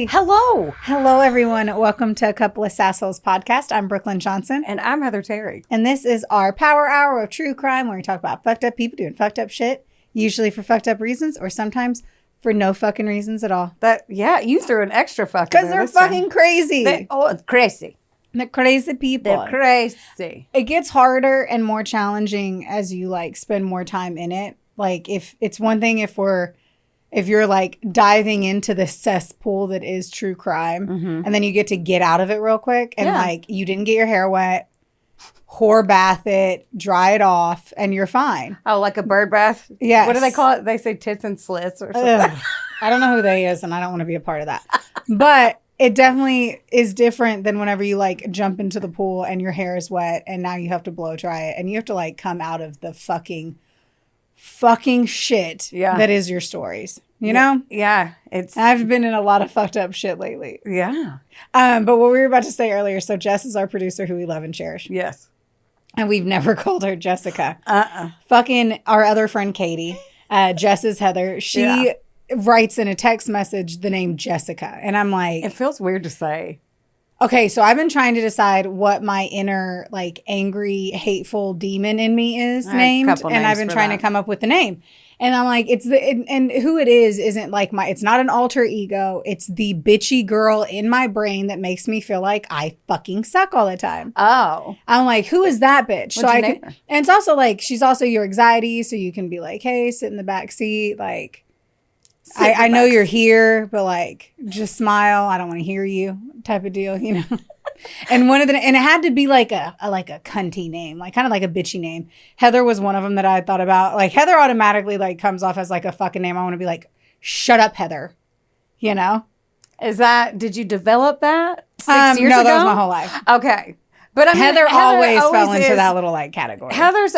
Hi. Hello. Hello, everyone. Welcome to A Couple of Sassholes podcast. I'm Brooklyn Johnson. And I'm Heather Terry. And this is our power hour of true crime where we talk about fucked up people doing fucked up shit, usually for fucked up reasons or sometimes for no fucking reasons at all. You threw an extra fucking because they're fucking crazy. It's crazy. They're crazy people. They're crazy. It gets harder and more challenging as you like spend more time in it. Like if it's one thing if you're like diving into the cesspool that is true crime and then you get out of it real quick and like you didn't get your hair wet, whore bath it, dry it off, and you're fine. Oh, like a bird bath? Yes. What do they call it? They say tits and slits or something. I don't know who they is and I don't want to be a part of that. But it definitely is different than whenever you like jump into the pool and your hair is wet and now you have to blow dry it and you have to like come out of the fucking shit that is your stories, you know? Yeah. I've been in a lot of fucked up shit lately. Yeah. But what we were about to say earlier, so Jess is our producer who we love and cherish. Yes. And we've never called her Jessica. Fucking our other friend Katie, Jess is Heather. She writes in a text message the name Jessica. And I'm like... It feels weird to say. Okay, so I've been trying to decide what my inner, like, angry, hateful demon in me is named. And I've been trying to come up with the name. And I'm like, and who it is isn't like it's not an alter ego. It's the bitchy girl in my brain that makes me feel like I fucking suck all the time. Oh. I'm like, who is that bitch? And it's also like, she's also your anxiety. So you can be like, hey, sit in the back seat. Like, I know you're here, but like, just smile. I don't want to hear you type of deal, you know? And and it had to be like a cunty name, like kind of like a bitchy name. Heather was one of them that I thought about. Like Heather automatically like comes off as like a fucking name. I want to be like, shut up, Heather. You know? Did you develop that 6 years ago? No, that was my whole life. Okay. But I mean, Heather always fell into that little like category.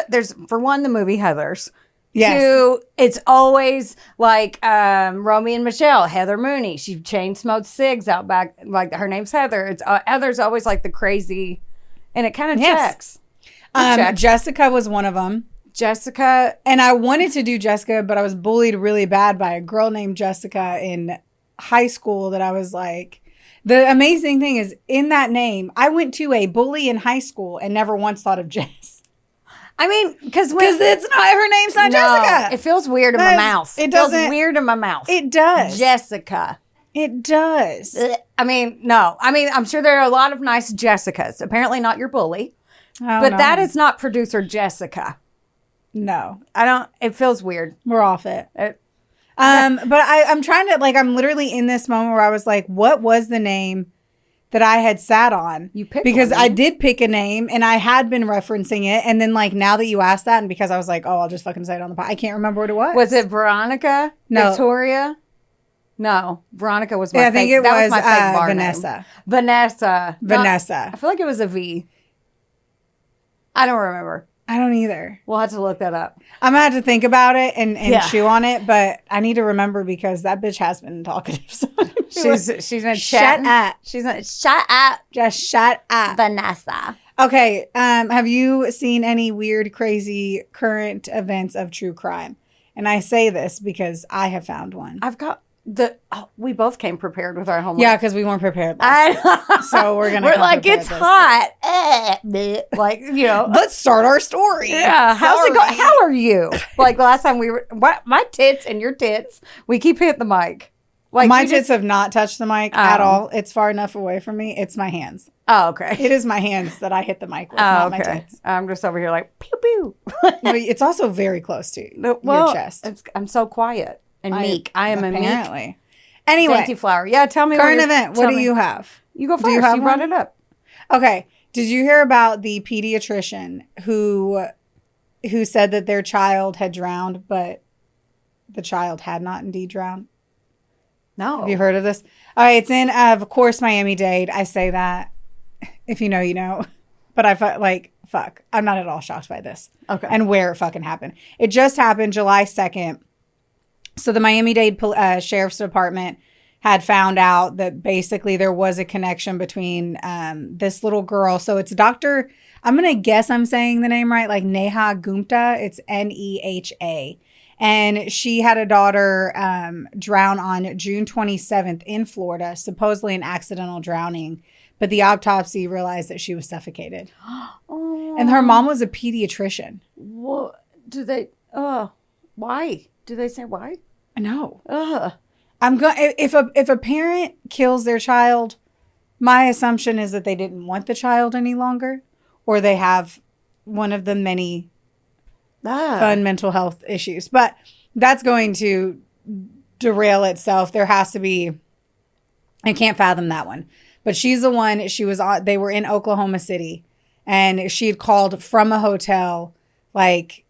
There's for one, the movie Heathers. Yes. Two, it's always like Romy and Michelle, Heather Mooney. She chain smoked cigs out back. Like her name's Heather. It's Heather's always like the crazy, and it kind of checks. Jessica was one of them. Jessica. And I wanted to do Jessica, but I was bullied really bad by a girl named Jessica in high school that I was like, the amazing thing is in that name, I went to a bully in high school and never once thought of Jess. I mean, because it's not, her name's not Jessica. It feels weird in my mouth. It feels weird in my mouth. It does. Jessica. It does. I mean, no. I mean, I'm sure there are a lot of nice Jessicas. Apparently not your bully. But that is not producer Jessica. No. It feels weird. We're off it. But I'm trying to, like, I'm literally in this moment where I was like, what was the name that I had sat on? You picked because one, I did pick a name and I had been referencing it. And then like now that you asked that and because I was like, oh, I'll just fucking say it on the pod. I can't remember what it was. Was it Veronica? No. Victoria? No. Veronica was my I think it was my fake bar Vanessa. Name. Vanessa. Vanessa. I feel like it was a V. I don't remember. I don't either. We'll have to look that up. I'm going to have to think about it and chew on it, but I need to remember because that bitch has been talkative. So she's in chat. Shut up. She's in shut up. Just shut up. Vanessa. Okay. Have you seen any weird, crazy current events of true crime? And I say this because I have found one. I've got we both came prepared with our homework. Yeah, because we weren't prepared. So we're like, it's hot. Like, you know. Let's start our story. Yeah. How's it going? How are you? Like last time my tits and your tits, we keep hitting the mic. Like my tits have not touched the mic at all. It's far enough away from me. It's my hands. Oh, okay. It is my hands that I hit the mic with, not my tits. I'm just over here like, pew, pew. It's also very close to your chest. I'm so quiet. And meek. I am apparently. A meek. Anyway. Dainty flower. Yeah, tell me. Current event. What do you have? You go first. You brought it up. Okay. Did you hear about the pediatrician who said that their child had drowned, but the child had not indeed drowned? No. Have you heard of this? All right. It's in, of course, Miami-Dade. I say that. If you know, you know. But I felt like, fuck. I'm not at all shocked by this. Okay. And where it fucking happened. It just happened July 2nd. So the Miami-Dade Sheriff's Department had found out that basically there was a connection between this little girl. So it's Dr. I'm going to guess I'm saying the name right, like Neha Gupta. It's Neha. And she had a daughter drown on June 27th in Florida, supposedly an accidental drowning. But the autopsy realized that she was suffocated. Oh. And her mom was a pediatrician. What do they? Why? Do they say why? No. I'm going. If a parent kills their child, my assumption is that they didn't want the child any longer, or they have one of the many fun mental health issues. But that's going to derail itself. There has to be. I can't fathom that one. But she's the one. She was on. They were in Oklahoma City, and she had called from a hotel, like,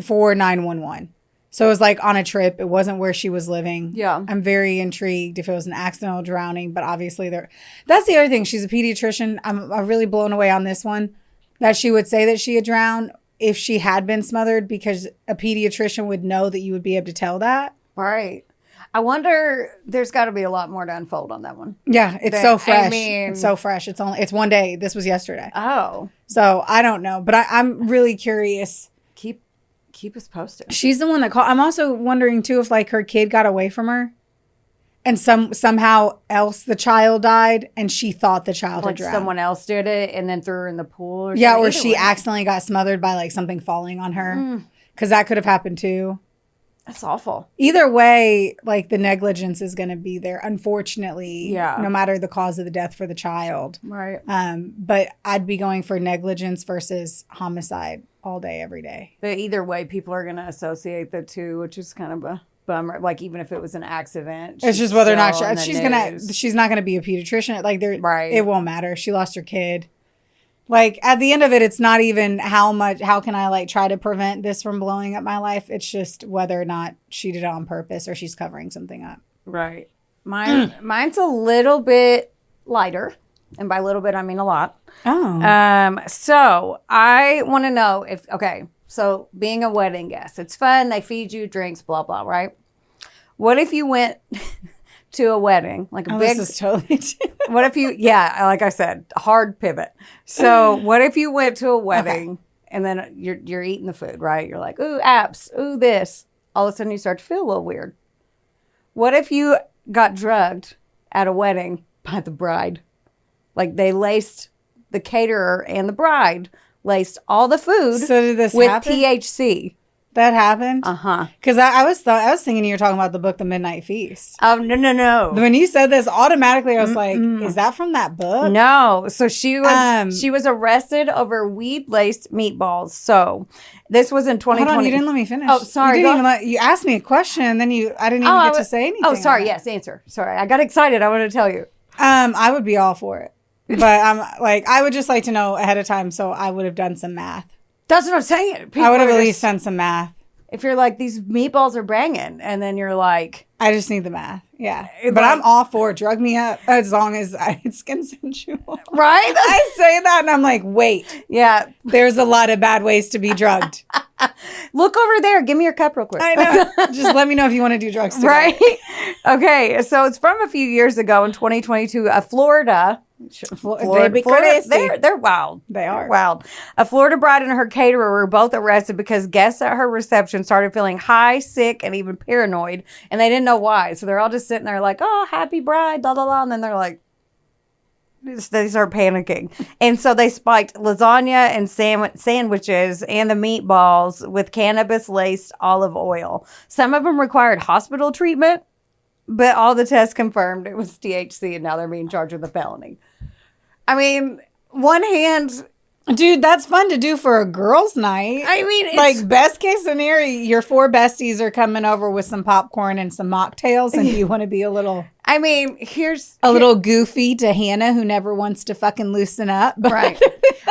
for 911. So it was like on a trip. It wasn't where she was living. Yeah. I'm very intrigued if it was an accidental drowning, but obviously that's the other thing. She's a pediatrician. I'm really blown away on this one that she would say that she had drowned if she had been smothered, because a pediatrician would know that you would be able to tell that. Right. I wonder, there's got to be a lot more to unfold on that one. Yeah. It's so fresh. It's so fresh. It's one day. This was yesterday. Oh. So I don't know, but I'm really curious. Keep us posted. She's the one that called. I'm also wondering too if like her kid got away from her, and somehow else the child died, and she thought the child had drowned. Someone else did it and then threw her in the pool. Or she accidentally got smothered by like something falling on her, because that could have happened too. That's awful. Either way, like the negligence is going to be there, unfortunately. Yeah. No matter the cause of the death for the child. Right. But I'd be going for negligence versus homicide all day, every day. But either way, people are going to associate the two, which is kind of a bummer. Like even if it was an accident, it's just whether or not she's not gonna be a pediatrician. Like right. It won't matter. She lost her kid. Like at the end of it, it's not even how can I like try to prevent this from blowing up my life. It's just whether or not she did it on purpose or she's covering something up. Right. Mine's a little bit lighter. And by little bit, I mean a lot. Oh. So I want to know so being a wedding guest, it's fun. They feed you drinks, blah, blah, right? What if you went to a wedding, like a big... This is totally... What if you... Yeah, like I said, hard pivot. So what if you went to a wedding and then you're eating the food, right? You're like, ooh, apps, ooh, this. All of a sudden you start to feel a little weird. What if you got drugged at a wedding by the bride? Like they laced the caterer and the bride laced all the food so did this with happen? THC. That happened? Uh-huh. Because I was thinking you were talking about the book, The Midnight Feast. Oh, no. When you said this, automatically I was like, is that from that book? No. So she was arrested over weed-laced meatballs. So this was in 2020. Hold on, you didn't let me finish. Oh, sorry. You asked me a question, and then I didn't even get to say anything. Oh, sorry. Yes, answer. Sorry. I got excited. I want to tell you. I would be all for it. But I'm like, I would just like to know ahead of time, so I would have done some math. That's what I'm saying. I would have at least done some math. If you're like, these meatballs are banging, and then you're like... I just need the math. Yeah. But I'm all for it. Drug me up as long as it's consensual. Right? I say that, and I'm like, wait. Yeah. There's a lot of bad ways to be drugged. Look over there. Give me your cup real quick. I know. Just let me know if you want to do drugs today. Right? Okay. So it's from a few years ago in 2022, Florida. Florida, they're wild. They are wild. A Florida bride and her caterer were both arrested because guests at her reception started feeling high, sick, and even paranoid, and they didn't know why. So they're all just sitting there like, "Oh, happy bride," blah blah blah, and then they're like, they start panicking, and so they spiked lasagna and sandwiches and the meatballs with cannabis-laced olive oil. Some of them required hospital treatment, but all the tests confirmed it was THC, and now they're being charged with a felony. I mean, one hand... Dude, that's fun to do for a girls' night. I mean, it's... Like, best case scenario, your 4 besties are coming over with some popcorn and some mocktails, and you want to be a little... I mean, little goofy to Hannah, who never wants to fucking loosen up. Right.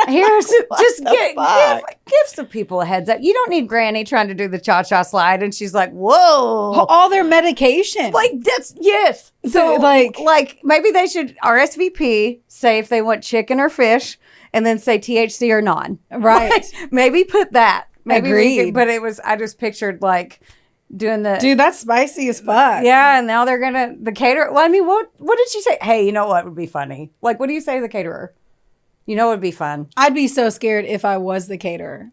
Just give some people a heads up. You don't need Granny trying to do the cha-cha slide, and she's like, whoa. All their medication. Like, yes. So, like maybe they should RSVP, say if they want chicken or fish, and then say THC or non. Right. Maybe put that. Maybe Agreed. But I just pictured like doing the... Dude, that's spicy as fuck. Yeah, and now they're gonna... The caterer... Well, I mean, what did she say? Hey, you know what would be funny? Like, what do you say to the caterer? You know what would be fun? I'd be so scared if I was the caterer.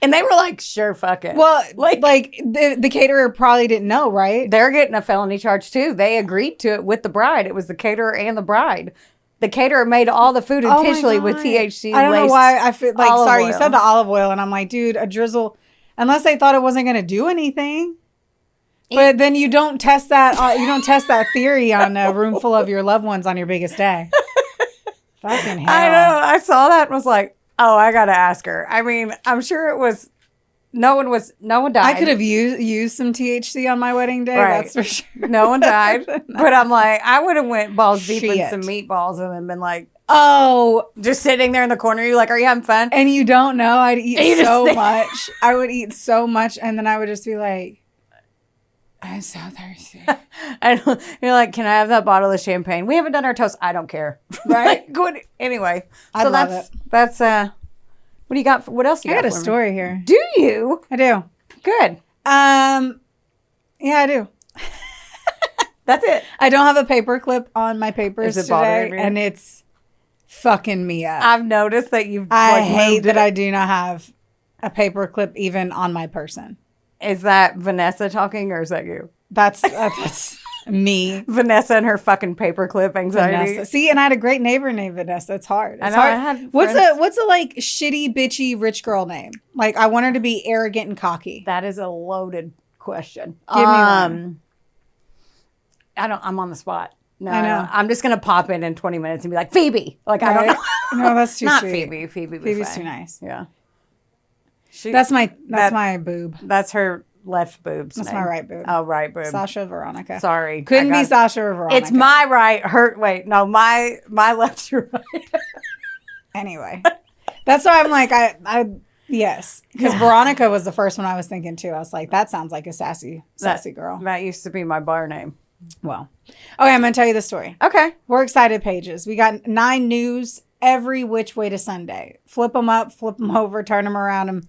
And they were like, sure, fuck it. Well, like the caterer probably didn't know, right? They're getting a felony charge too. They agreed to it with the bride. It was the caterer and the bride. The caterer made all the food intentionally with THC. I don't know why I feel like, sorry, oil. You said the olive oil, and I'm like, dude, a drizzle, unless they thought it wasn't going to do anything. But then you don't test that. You don't test that theory on a room full of your loved ones on your biggest day. Fucking hell. I know. I saw that and was like, oh, I got to ask her. I mean, I'm sure it was. No one died. I could have used some THC on my wedding day. Right. That's for sure. No one died. No. But I'm like, I would have went balls deep in some meatballs and then been like, oh, just sitting there in the corner. You're like, are you having fun? And you don't know. I'd eat so much. I would eat so much. And then I would just be like, I'm so thirsty. And you're like, can I have that bottle of champagne? We haven't done our toast. I don't care. Right? Good. Anyway. I love it. That's what do you got? What else you got? I got a story here. Do you? I do. Good. Yeah, I do. That's it. I don't have a paper clip on my papers today, you? And it's fucking me up. I've noticed that you've. I hate that I do not have a paper clip even on my person. Is that Vanessa talking, or is that you? That's me. Vanessa and her fucking paperclip anxiety. Vanessa. See, and I had a great neighbor named Vanessa. It's hard. It's hard. I had what's a like shitty, bitchy, rich girl name? Like I want her to be arrogant and cocky. That is a loaded question. Give me one. I'm on the spot. No, I know. I'm just gonna pop in 20 minutes and be like Phoebe. Like I don't know. No, that's too not sweet. Phoebe's too nice. Yeah. That's my boob. That's her left boob's That's name. my right boob. Oh, right boob. Sasha Veronica. Sorry. Couldn't be Sasha or Veronica. It's my right. My left's your right. Anyway. That's why I'm like, yes. Because Veronica was the first one I was thinking too. I was like, that sounds like a sassy girl. That used to be my bar name. Well. Okay, I'm going to tell you the story. Okay. We're excited pages. We got 9 news every which way to Sunday. Flip them up, flip them over, turn them around, and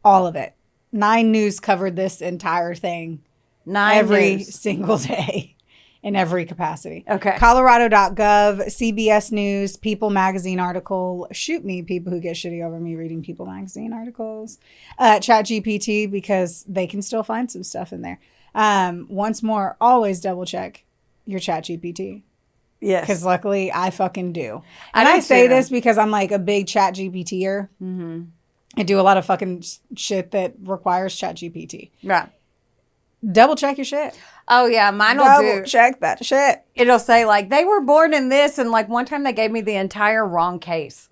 all of it. 9 news covered this entire thing. 9 every news. single day in every capacity. Okay. Colorado.gov, CBS News, People Magazine article. Shoot me, people who get shitty over me reading People Magazine articles. ChatGPT, because they can still find some stuff in there. Once more, always double check your ChatGPT. Yes. Because luckily I fucking do. And I say this because I'm like a big ChatGPTer. Mm-hmm. I do a lot of fucking shit that requires ChatGPT. Right. Double check your shit. Oh, yeah. Mine will Double check that shit. It'll say, like, they were born in this. And, like, one time they gave me the entire wrong case.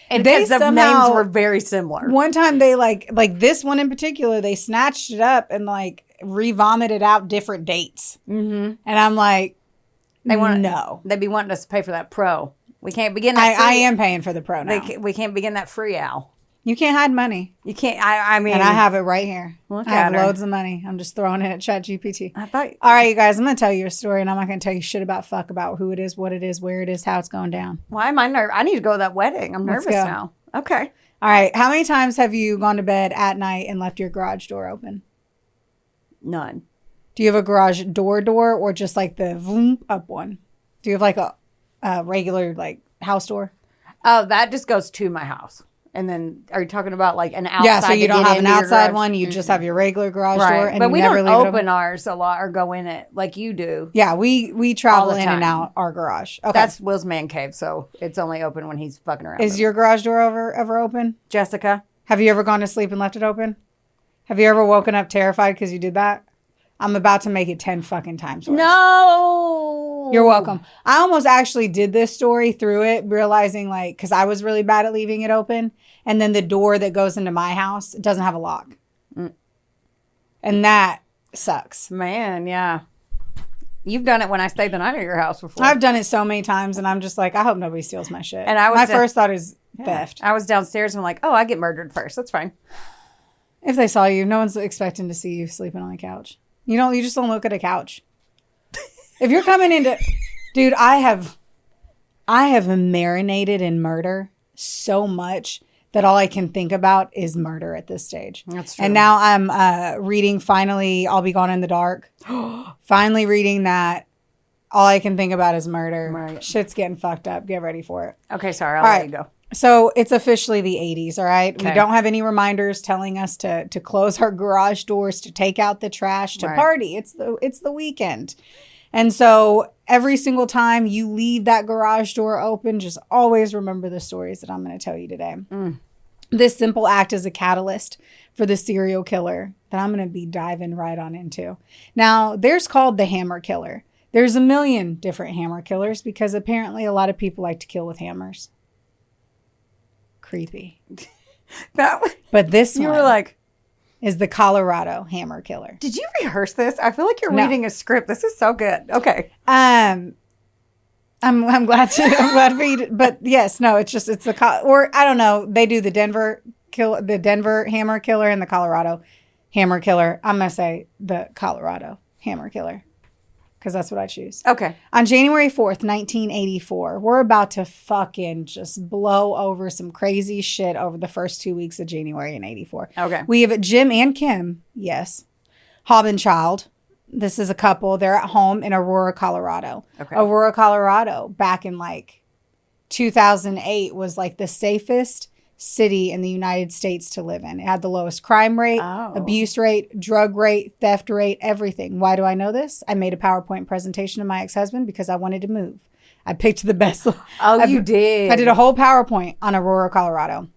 And because the names were very similar. One time they, like this one in particular, they snatched it up and, like, re-vomited out different dates. Mm-hmm. And I'm like, no. They'd be wanting us to pay for that pro. We can't begin that I am paying for the pro now. We can't begin that free, Al. You can't hide money. You can't. I mean, and I have it right here. I have loads of money. I'm just throwing it at ChatGPT. All right, you guys. I'm gonna tell you a story, and I'm not gonna tell you shit about who it is, what it is, where it is, how it's going down. Why am I nervous? I need to go to that wedding. I'm nervous now. Okay. All right. How many times have you gone to bed at night and left your garage door open? None. Do you have a garage door, or just like the vroom up one? Do you have like a regular like house door? Oh, that just goes to my house. And then, are you talking about like an outside? Yeah, so you don't have an outside one. You just have your regular garage door, and but we never don't open ours a lot or go in it like you do. Yeah, we travel in and out our garage. Okay, that's Will's man cave, so it's only open when he's fucking around. Is your garage door ever open, Jessica? Have you ever gone to sleep and left it open? Have you ever woken up terrified because you did that? I'm about to make it 10 fucking times worse. No. You're welcome. I almost actually did this story through it, realizing like, because I was really bad at leaving it open. And then the door that goes into my house doesn't have a lock. Mm. And that sucks. Man, yeah. You've done it when I stayed the night at your house before. I've done it so many times, and I'm just like, I hope nobody steals my shit. And my first thought is theft. I was downstairs and I'm like, oh, I get murdered first. That's fine. If they saw you, no one's expecting to see you sleeping on the couch. You just don't look at a couch. If you're coming into, dude, I have marinated in murder so much that all I can think about is murder at this stage. That's true. And now I'm reading finally I'll Be Gone in the Dark. Finally reading that. All I can think about is murder. Right. Shit's getting fucked up. Get ready for it. Okay, sorry. I'll let you go. So it's officially the 80s, all right? Okay. We don't have any reminders telling us to close our garage doors, to take out the trash, to party. It's the weekend. And so every single time you leave that garage door open, just always remember the stories that I'm going to tell you today. This simple act is a catalyst for the serial killer that I'm going to be diving right on into. Now, there's called the hammer killer. There's a million different hammer killers because apparently a lot of people like to kill with hammers. Creepy. But this you one were like, is the Colorado hammer killer. did you rehearse this? I feel like you're reading a script. This is so good. Okay. I'm glad for you to, but yes, no, it's the or I don't know. They do the Denver hammer killer and the Colorado hammer killer. I'm going to say the Colorado hammer killer because that's what I choose. Okay. On January 4th, 1984, we're about to fucking just blow over some crazy shit over the first 2 weeks of January in 84. Okay. We have Jim and Kim, yes, Haubenchild. This is a couple. They're at home in Aurora, Colorado. Okay. Aurora, Colorado, back in like 2008 was like the safest city in the United States to live in. It had the lowest crime rate, abuse rate, drug rate, theft rate, everything. Why do I know this? I made a PowerPoint presentation to my ex-husband because I wanted to move. I picked the best. You did. I did a whole PowerPoint on Aurora, Colorado.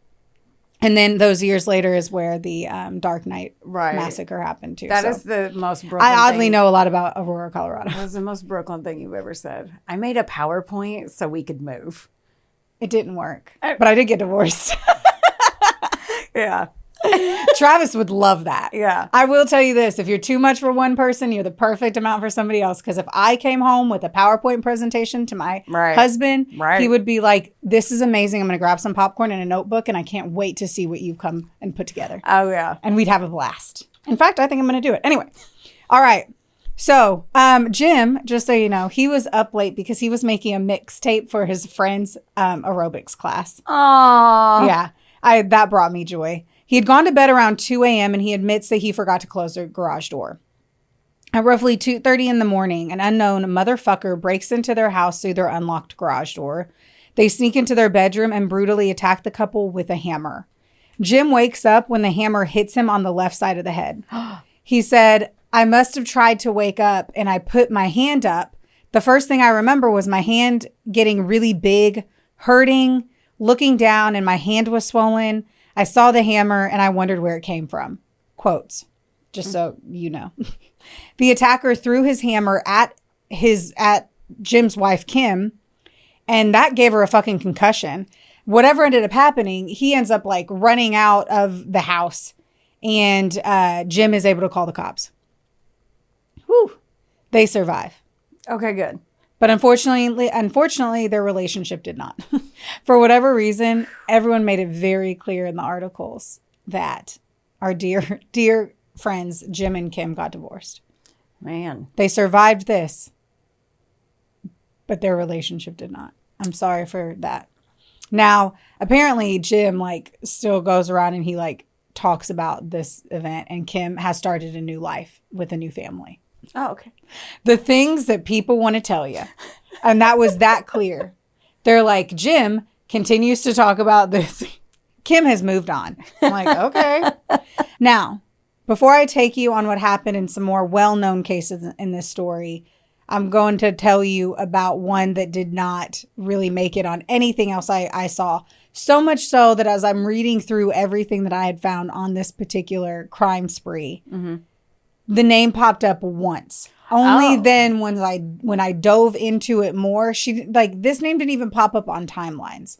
And then those years later is where the Dark Knight massacre happened too. That is the most Brooklyn I oddly know a lot about Aurora, Colorado. That was the most Brooklyn thing you've ever said. I made a PowerPoint so we could move. It didn't work, but I did get divorced. Yeah. Travis would love that. Yeah. I will tell you this. If you're too much for one person, you're the perfect amount for somebody else. Because if I came home with a PowerPoint presentation to my husband, he would be like, this is amazing. I'm going to grab some popcorn and a notebook. And I can't wait to see what you've come and put together. Oh, yeah. And we'd have a blast. In fact, I think I'm going to do it. Anyway. All right. So Jim, just so you know, he was up late because he was making a mixtape for his friend's aerobics class. Aww. Yeah. That brought me joy. He had gone to bed around 2 a.m. and he admits that he forgot to close the garage door. At roughly 2:30 in the morning, an unknown motherfucker breaks into their house through their unlocked garage door. They sneak into their bedroom and brutally attack the couple with a hammer. Jim wakes up when the hammer hits him on the left side of the head. He said, I must have tried to wake up and I put my hand up. The first thing I remember was my hand getting really big, hurting, looking down, and my hand was swollen. I saw the hammer and I wondered where it came from. Quotes, just so you know. The attacker threw his hammer at Jim's wife, Kim, and that gave her a fucking concussion. Whatever ended up happening, he ends up like running out of the house and Jim is able to call the cops. Whew. They survive. Okay, good. But unfortunately, their relationship did not. For whatever reason, everyone made it very clear in the articles that our dear friends, Jim and Kim, got divorced. Man. They survived this, but their relationship did not. I'm sorry for that. Now, apparently, Jim, like, still goes around and he, like, talks about this event, and Kim has started a new life with a new family. Oh, okay. The things that people want to tell you. And that was that clear. They're like, Jim continues to talk about this. Kim has moved on. I'm like, okay. Now, before I take you on what happened in some more well-known cases in this story, I'm going to tell you about one that did not really make it on anything else I saw. So much so that as I'm reading through everything that I had found on this particular crime spree, the name popped up once. Only then when I dove into it more, this name didn't even pop up on timelines.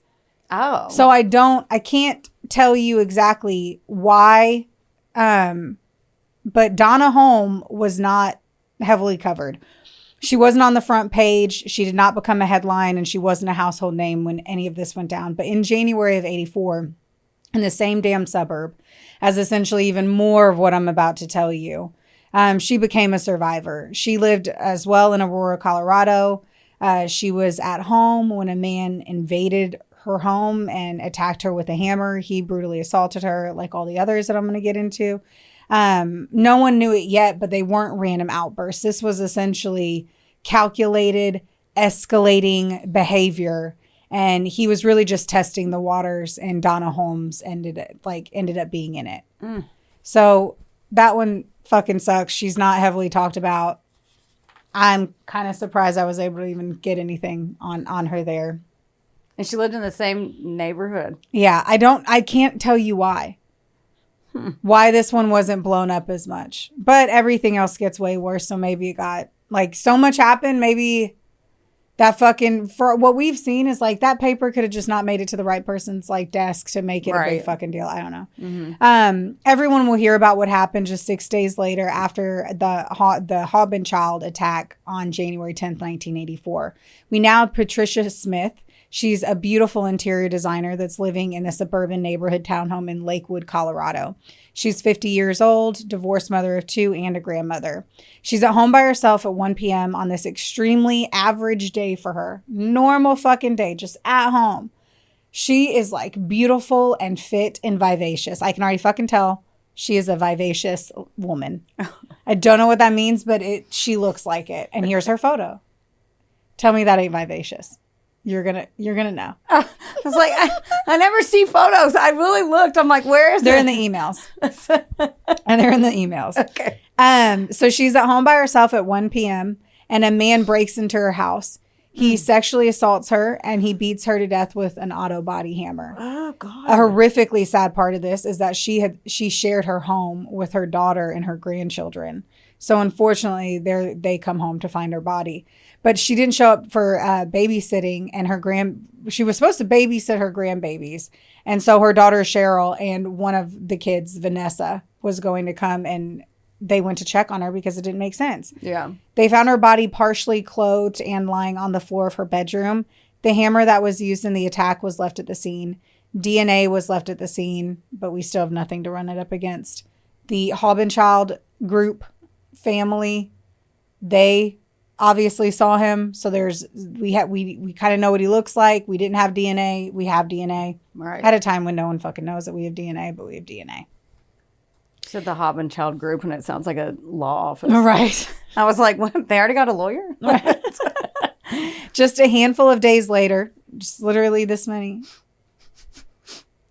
Oh. So I can't tell you exactly why, but Donna Holm was not heavily covered. She wasn't on the front page. She did not become a headline, and she wasn't a household name when any of this went down. But in January of 84, in the same damn suburb, as essentially even more of what I'm about to tell you, she became a survivor. She lived as well in Aurora, Colorado. She was at home when a man invaded her home and attacked her with a hammer. He brutally assaulted her, like all the others that I'm going to get into. No one knew it yet, but they weren't random outbursts. This was essentially calculated, escalating behavior. And he was really just testing the waters, and Donna Holmes ended up being in it. So that one fucking sucks. She's not heavily talked about. I'm kind of surprised I was able to even get anything on her there. And she lived in the same neighborhood. Yeah, I can't tell you why. Why this one wasn't blown up as much. But everything else gets way worse, so maybe it got, like, so much happened, maybe that fucking, for what we've seen is, like, that paper could have just not made it to the right person's, like, desk to make it a big fucking deal. I don't know. Everyone will hear about what happened just 6 days later after the Hobin child attack on January 10th, 1984. We now have Patricia Smith. She's a beautiful interior designer that's living in a suburban neighborhood townhome in Lakewood, Colorado. She's 50 years old, divorced mother of 2, and a grandmother. She's at home by herself at 1 p.m. on this extremely average day for her. Normal fucking day, just at home. She is like beautiful and fit and vivacious. I can already fucking tell she is a vivacious woman. I don't know what that means, but she looks like it. And here's her photo. Tell me that ain't vivacious. You're gonna know. I was like, I never see photos. I really looked. I'm like, where is They're it? in the emails. And they're in the emails. Okay. So she's at home by herself at 1 p.m. and a man breaks into her house. He sexually assaults her and he beats her to death with an auto body hammer. Oh God. A horrifically sad part of this is that she shared her home with her daughter and her grandchildren. So unfortunately, they come home to find her body. But she didn't show up for babysitting, and she was supposed to babysit her grandbabies. And so her daughter Cheryl and one of the kids, Vanessa, was going to come, and they went to check on her because it didn't make sense. Yeah. They found her body partially clothed and lying on the floor of her bedroom. The hammer that was used in the attack was left at the scene. DNA was left at the scene, but we still have nothing to run it up against. The Haubenchild group family, they obviously saw him, so we kind of know what he looks like. We didn't have DNA. We have DNA. Right. At a time when no one fucking knows that we have DNA, but we have DNA. Said the Haubenchild group, and it sounds like a law office. Right. I was like, what? They already got a lawyer? Just a handful of days later, just literally this many.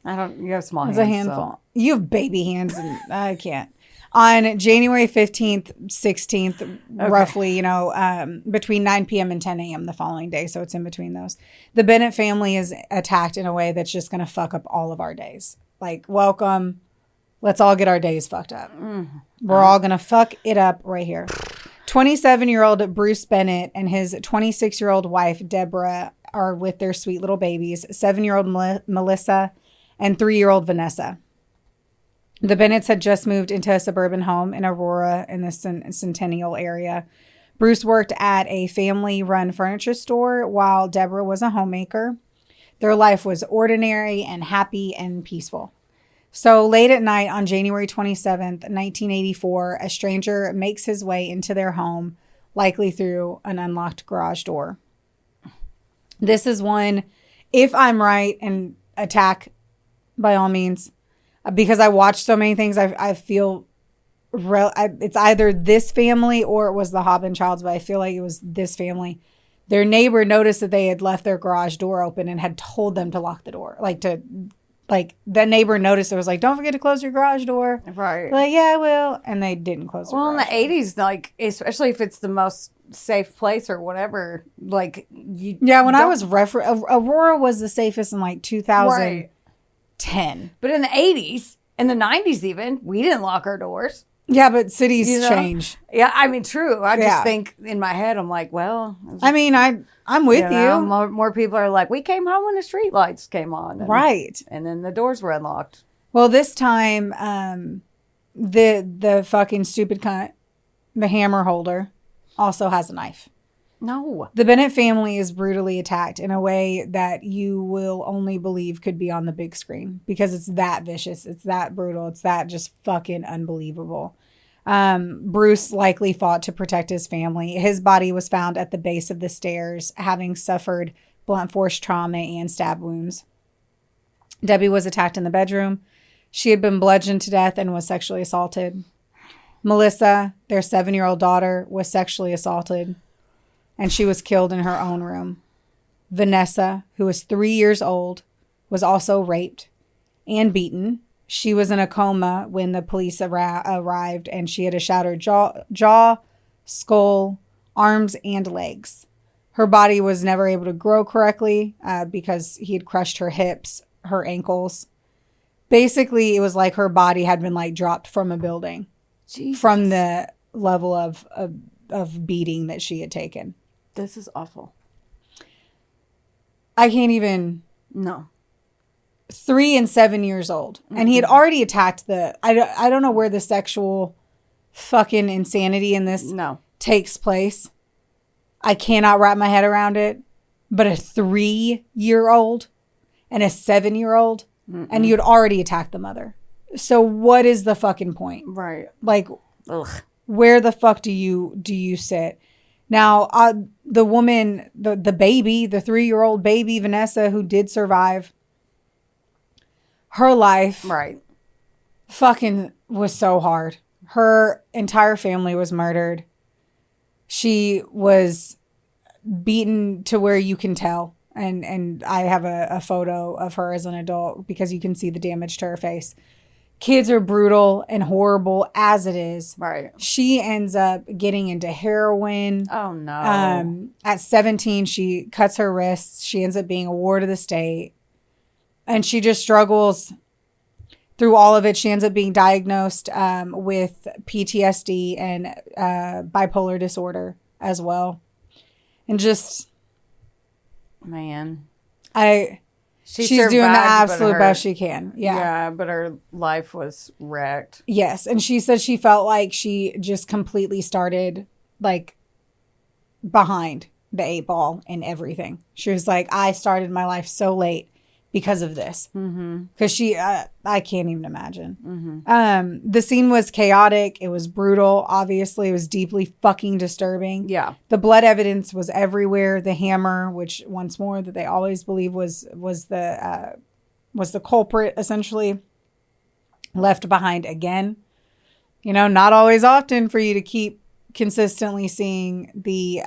You have small hands. It's a handful. So. You have baby hands, and I can't. On January 15th, 16th, roughly, between 9 p.m. and 10 a.m. the following day. So it's in between those. The Bennett family is attacked in a way that's just going to fuck up all of our days. Like, welcome. Let's all get our days fucked up. We're all going to fuck it up right here. 27-year-old Bruce Bennett and his 26-year-old wife, Deborah, are with their sweet little babies, 7-year-old Melissa and 3-year-old Vanessa. The Bennetts had just moved into a suburban home in Aurora in the Centennial area. Bruce worked at a family-run furniture store while Deborah was a homemaker. Their life was ordinary and happy and peaceful. So late at night on January 27th, 1984, a stranger makes his way into their home, likely through an unlocked garage door. This is one, if I'm right, and attack by all means. Because I watched so many things, I feel it's either this family or it was the Haubenchilds, but I feel like it was this family. Their neighbor noticed that they had left their garage door open and had told them to lock the door. The neighbor noticed it, was like, don't forget to close your garage door. Right. Like, yeah, I will. And they didn't close their garage door. In the 80s, like, especially if it's the most safe place or whatever, like, I was Aurora was the safest in like 2010. But in the 80s, in the 90s even, we didn't lock our doors. Yeah, but cities change. Yeah, I mean, true. I just think in my head, I'm like, well. I'm with you. More people are like, we came home when the street lights came on. Right. And then the doors were unlocked. Well, this time, the fucking stupid cunt, the hammer holder, also has a knife. No. The Bennett family is brutally attacked in a way that you will only believe could be on the big screen because it's that vicious. It's that brutal. It's that just fucking unbelievable. Bruce likely fought to protect his family. His body was found at the base of the stairs, having suffered blunt force trauma and stab wounds. Debbie was attacked in the bedroom. She had been bludgeoned to death and was sexually assaulted. Melissa, their 7-year-old daughter, was sexually assaulted. And she was killed in her own room. Vanessa, who was 3 years old, was also raped and beaten. She was in a coma when the police arrived, and she had a shattered jaw, skull, arms, and legs. Her body was never able to grow correctly because he had crushed her hips, her ankles. Basically, it was like her body had been like dropped from a building. Jesus. From the level of beating that she had taken. This is awful. I can't even. No. 3 and 7 years old. Mm-hmm. And he had already attacked I don't know where the sexual fucking insanity in this takes place. I cannot wrap my head around it. But a 3-year-old and a 7-year-old, and you'd already attacked the mother. So what is the fucking point? Right. Like, ugh. Where the fuck do you sit? Now, the woman, the baby, the 3-year-old baby, Vanessa, who did survive, her life fucking was so hard. Her entire family was murdered. She was beaten to where you can tell. And I have a photo of her as an adult because you can see the damage to her face. Kids are brutal and horrible as it is. Right. She ends up getting into heroin. Oh, no. At 17, she cuts her wrists. She ends up being a ward of the state. And she just struggles through all of it. She ends up being diagnosed with PTSD and bipolar disorder as well. And just... Man. She's doing the absolute best she can. Yeah. Yeah, but her life was wrecked. Yes. And she said she felt like she just completely started like behind the 8 ball and everything. She was like, I started my life so late because of this. Because she, I can't even imagine. The scene was chaotic. It was brutal. Obviously, it was deeply fucking disturbing. Yeah. The blood evidence was everywhere. The hammer, which once more that they always believe was the culprit, essentially left behind again. You know, not always often for you to keep consistently seeing the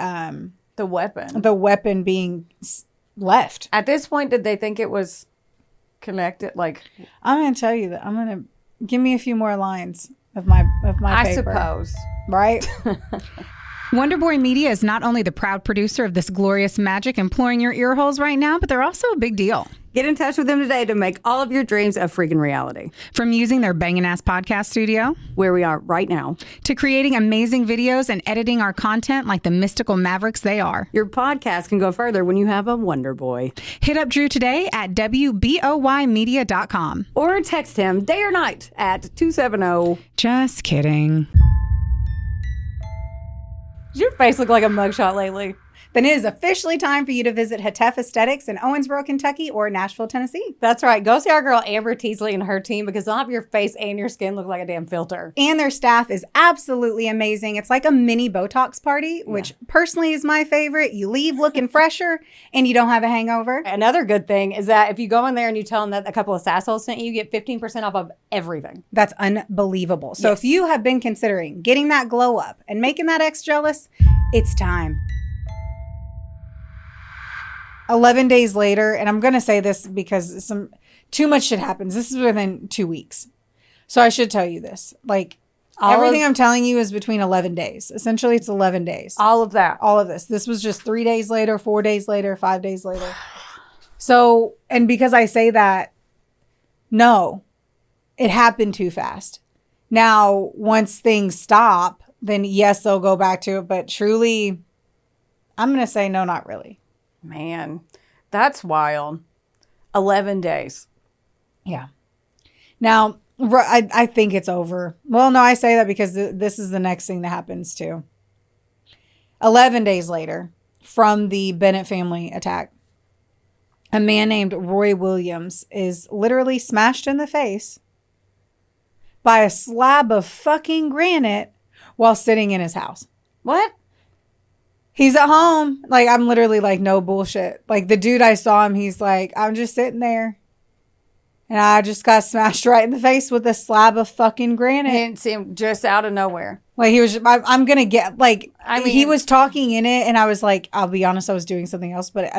weapon being left. At this point, did they think it was connected? Like, I'm going to tell you that. I'm going to give me a few more lines of my paper. I suppose. Right? Wonderboy Media is not only the proud producer of this glorious magic imploring your ear holes right now, but they're also a big deal. Get in touch with them today to make all of your dreams a freaking reality. From using their bangin' ass podcast studio, where we are right now, to creating amazing videos and editing our content like the mystical mavericks they are. Your podcast can go further when you have a Wonder Boy. Hit up Drew today at WBOYmedia.com. Or text him day or night at 270. Just kidding. Does your face look like a mugshot lately? Then it is officially time for you to visit Hetef Aesthetics in Owensboro, Kentucky or Nashville, Tennessee. That's right. Go see our girl Amber Teasley and her team because they'll have your face and your skin look like a damn filter. And their staff is absolutely amazing. It's like a mini Botox party, which personally is my favorite. You leave looking fresher and you don't have a hangover. Another good thing is that if you go in there and you tell them that A Couple of Sassholes sent you, you get 15% off of everything. That's unbelievable. So if you have been considering getting that glow up and making that ex jealous, it's time. 11 days later, and I'm going to say this because too much shit happens. This is within 2 weeks. So I should tell you this. Like, everything I'm telling you is between 11 days. Essentially, it's 11 days. All of that. All of this. This was just 3 days later, 4 days later, 5 days later. So, and because I say that, no, it happened too fast. Now, once things stop, then yes, they'll go back to it. But truly, I'm going to say no, not really. Man, that's wild. 11 days. Yeah. Now, I think it's over. Well, no, I say that because this is the next thing that happens too. 11 days later, from the Bennett family attack, a man named Roy Williams is literally smashed in the face by a slab of fucking granite while sitting in his house. What? He's at home. Like, I'm literally like, no bullshit. Like, the dude, I saw him, he's like, I'm just sitting there. And I just got smashed right in the face with a slab of fucking granite. He didn't see him just out of nowhere. Like, he was, I'm going to get, like, I mean, he was talking in it. And I was like, I'll be honest, I was doing something else. But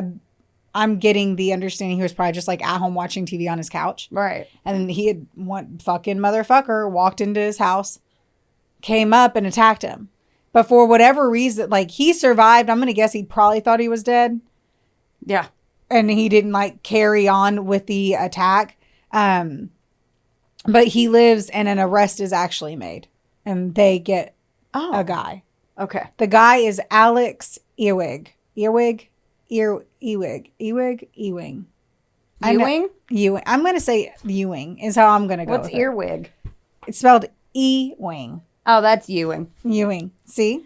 I'm getting the understanding he was probably just like at home watching TV on his couch. Right. And he had one fucking motherfucker walked into his house, came up and attacked him. But for whatever reason, like he survived. I'm going to guess he probably thought he was dead. Yeah. And he didn't like carry on with the attack. But he lives and an arrest is actually made. And they get a guy. Okay. The guy is Alex Ewing. Ewing? Ewing? Ewing. I'm going to say Ewing is how I'm going to go. What's earwig? It's spelled Ewing. Oh, that's Ewing. Ewing. See?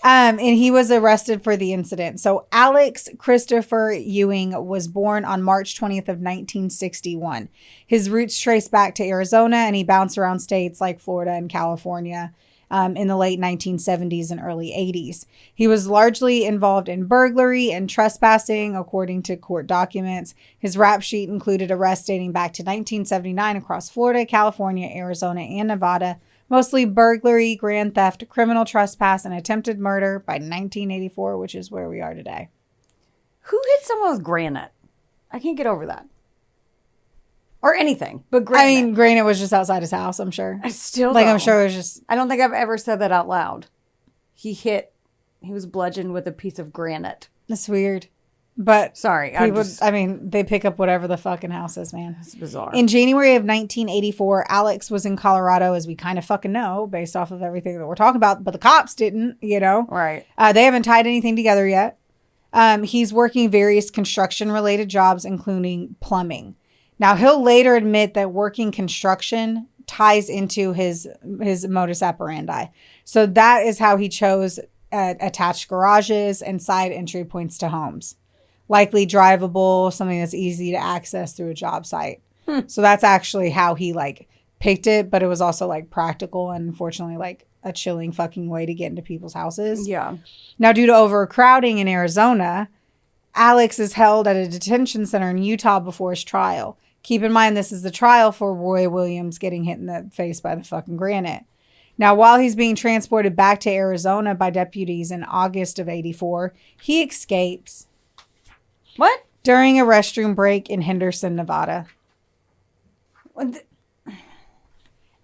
And he was arrested for the incident. So Alex Christopher Ewing was born on March 20th of 1961. His roots trace back to Arizona, and he bounced around states like Florida and California in the late 1970s and early 80s. He was largely involved in burglary and trespassing, according to court documents. His rap sheet included arrests dating back to 1979 across Florida, California, Arizona, and Nevada. Mostly burglary, grand theft, criminal trespass, and attempted murder by 1984, which is where we are today. Who hit someone with granite? I can't get over that. Or anything, but granite. I mean, granite was just outside his house, I'm sure. I still like, though. I'm sure it was just... I don't think I've ever said that out loud. He was bludgeoned with a piece of granite. That's weird. But sorry, they pick up whatever the fucking house is, man. It's bizarre. In January of 1984, Alex was in Colorado, as we kind of fucking know, based off of everything that we're talking about. But the cops didn't, Right. They haven't tied anything together yet. He's working various construction-related jobs, including plumbing. Now, he'll later admit that working construction ties into his modus operandi. So that is how he chose attached garages and side entry points to homes. Likely drivable, something that's easy to access through a job site. So that's actually how he picked it, but it was also practical and unfortunately a chilling fucking way to get into people's houses. Yeah. Now, due to overcrowding in Arizona, Alex is held at a detention center in Utah before his trial. Keep in mind, this is the trial for Roy Williams getting hit in the face by the fucking granite. Now, while he's being transported back to Arizona by deputies in August of 84, he escapes. What? During a restroom break in Henderson, Nevada. And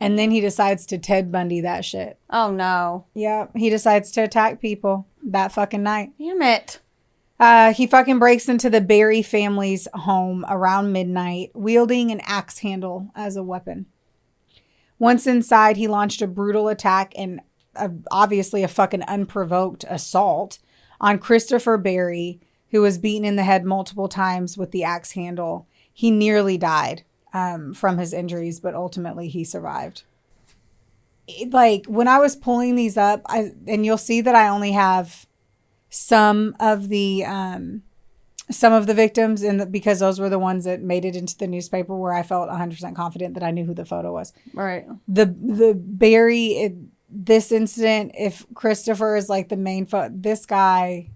then he decides to Ted Bundy that shit. Oh, no. Yeah, he decides to attack people that fucking night. Damn it. He fucking breaks into the Berry family's home around midnight, wielding an axe handle as a weapon. Once inside, he launched a brutal attack and obviously a fucking unprovoked assault on Christopher Berry, who was beaten in the head multiple times with the axe handle. He nearly died from his injuries, but ultimately he survived. When I was pulling these up, and you'll see that I only have some of the victims because those were the ones that made it into the newspaper where I felt 100% confident that I knew who the photo was. Right. The Barry, this incident, if Christopher is the main this guy,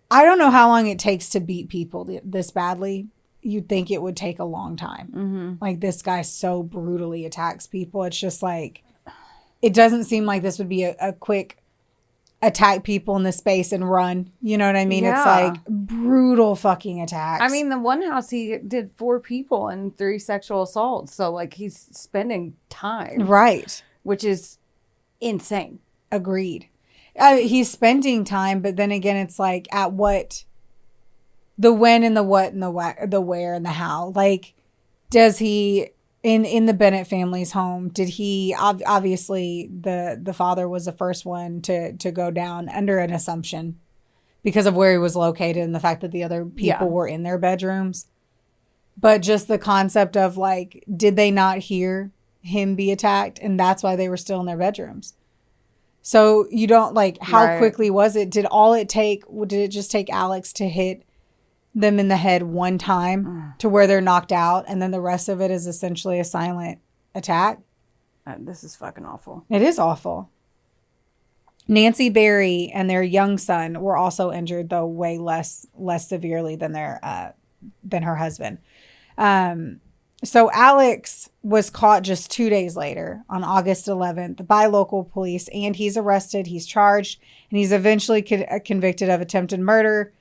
I don't know how long it takes to beat people this badly. You'd think it would take a long time. Mm-hmm. This guy so brutally attacks people. It's just it doesn't seem like this would be a quick attack people in the space and run. You know what I mean? Yeah. It's brutal fucking attacks. I mean, the one house he did 4 people and 3 sexual assaults. So he's spending time. Right. Which is insane. Agreed. He's spending time, but then again, it's at what, the when and the what and the where and the how. Does he, in the Bennett family's home, did he, obviously the father was the first one to go down under an assumption because of where he was located and the fact that the other people were in their bedrooms. But just the concept of did they not hear him be attacked? And that's why they were still in their bedrooms. So you don't how quickly was it? Did it just take Alex to hit them in the head one time to where they're knocked out, and then the rest of it is essentially a silent attack? This is fucking awful. It is awful. Nancy Berry and their young son were also injured, though way less severely than her husband. So Alex was caught just 2 days later on August 11th by local police, and he's arrested, he's charged, and he's eventually convicted of attempted murder,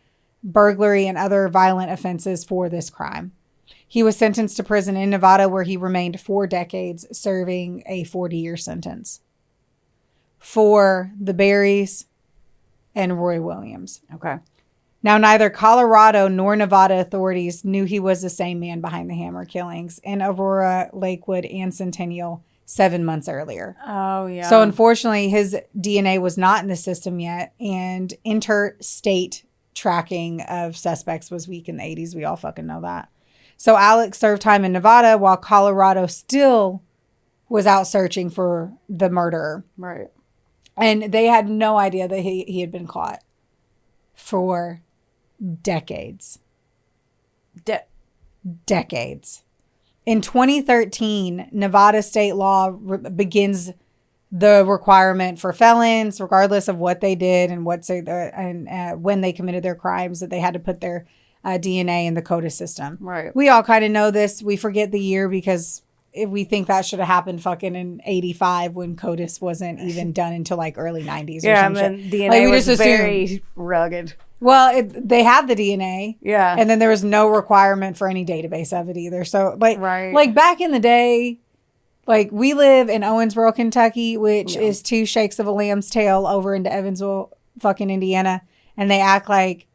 burglary, and other violent offenses for this crime. He was sentenced to prison in Nevada, where he remained 4 decades, serving a 40-year sentence for the Berries and Roy Williams. Okay. Now, neither Colorado nor Nevada authorities knew he was the same man behind the Hammer killings in Aurora, Lakewood, and Centennial 7 months earlier. Oh, yeah. So, unfortunately, his DNA was not in the system yet, and interstate tracking of suspects was weak in the 80s. We all fucking know that. So, Alex served time in Nevada while Colorado still was out searching for the murderer. Right. And they had no idea that he had been caught for decades. Decades. In 2013, Nevada state law begins the requirement for felons, regardless of what they did and when they committed their crimes, that they had to put their DNA in the CODIS system. Right. We all kind of know this. We forget the year because we think that should have happened fucking in 85 when CODIS wasn't even done until like early 90s. Yeah, or some and then shit. DNA Like, was very rugged. Well, they had the DNA. Yeah. And then there was no requirement for any database of it either. So, like, Right. like back in the day, like, we live in Owensboro, Kentucky, which is 2 shakes of a lamb's tail over into Evansville, fucking Indiana. And they act like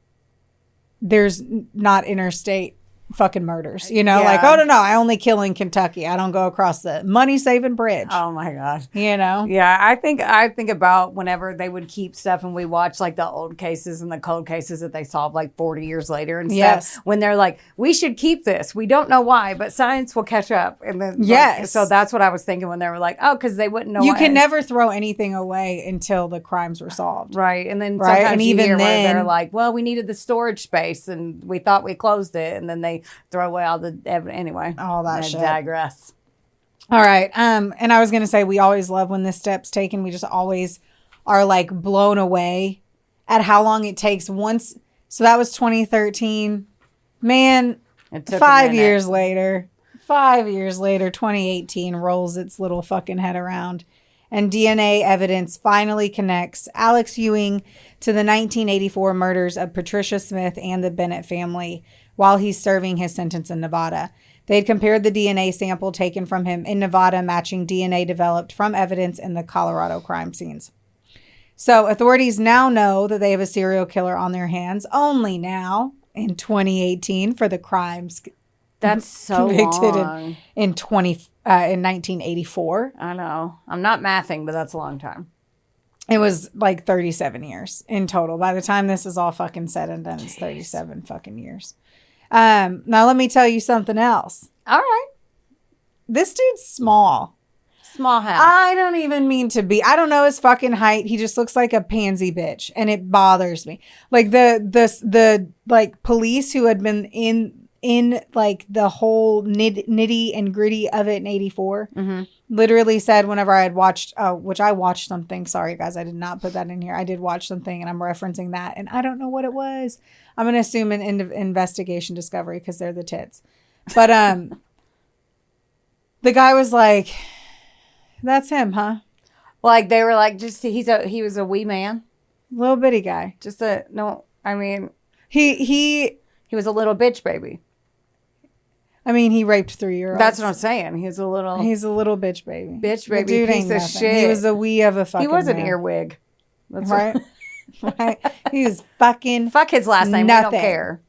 there's not interstate fucking murders, you know, like, oh no, I only kill in Kentucky. I don't go across the money saving bridge. Oh my gosh. You know? Yeah, I think about whenever they would keep stuff and we watch like the old cases and the cold cases that they solved like 40 years later and stuff. When they're like, we should keep this. We don't know why, but science will catch up. And then so that's what I was thinking when they were like, oh, because they wouldn't know. You can never throw anything away until the crimes were solved. Right. And then sometimes and even then where they're like, well, we needed the storage space and we thought we closed it, and then they throw away all the evidence. Anyway, all that shit. Digress. All right. And I was going to say, we always love when this step's taken. We just always are like blown away at how long it takes once. So that was 2013. Man, 5 years later, 2018 rolls its little fucking head around. And DNA evidence finally connects Alex Ewing to the 1984 murders of Patricia Smith and the Bennett family while he's serving his sentence in Nevada. They had compared the DNA sample taken from him in Nevada, matching DNA developed from evidence in the Colorado crime scenes. So authorities now know that they have a serial killer on their hands, only now in 2018 for the crimes that's so convicted long. in 1984. I know. I'm not mathing, but that's a long time. It was like 37 years in total. By the time this is all fucking said and done, it's 37 fucking years. Now let me tell you something else. All right. This dude's small. Small how? I don't even mean to be. I don't know his fucking height. He just looks like a pansy bitch, and it bothers me. Like the like police who had been in like the whole nitty and gritty of it in 84 literally said, whenever I had watched, which I watched something. Sorry guys, I did not put that in here. I did watch something and I'm referencing that, and I don't know what it was. I'm going to assume an investigation discovery because they're the tits. But the guy was like, that's him, huh? Like they were like, just he was a wee man. Little bitty guy. He was a little bitch baby. I mean, he raped 3-year-olds. That's what I'm saying. He's a little bitch baby. Bitch baby, dude, piece of shit. He was a wee of a fucking He was an man. earwig. That's right. Right. He was fucking fuck his last name. Nothing. We don't care.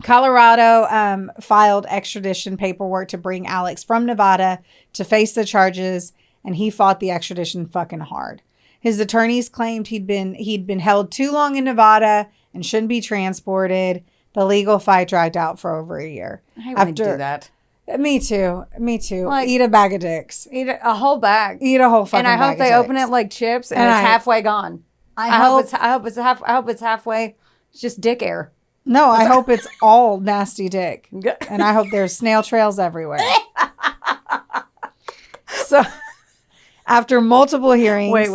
Colorado filed extradition paperwork to bring Alex from Nevada to face the charges, and he fought the extradition fucking hard. His attorneys claimed he'd been held too long in Nevada and shouldn't be transported. The legal fight dragged out for over a year. I hate when they do that. Me too. Like, eat a bag of dicks. Eat a whole bag. Eat a whole fucking bag. And I hope they open it like chips and it's halfway gone. I hope it's halfway. It's just dick air. No, I hope it's all nasty dick. And I hope there's snail trails everywhere. So, after multiple hearings... Wait.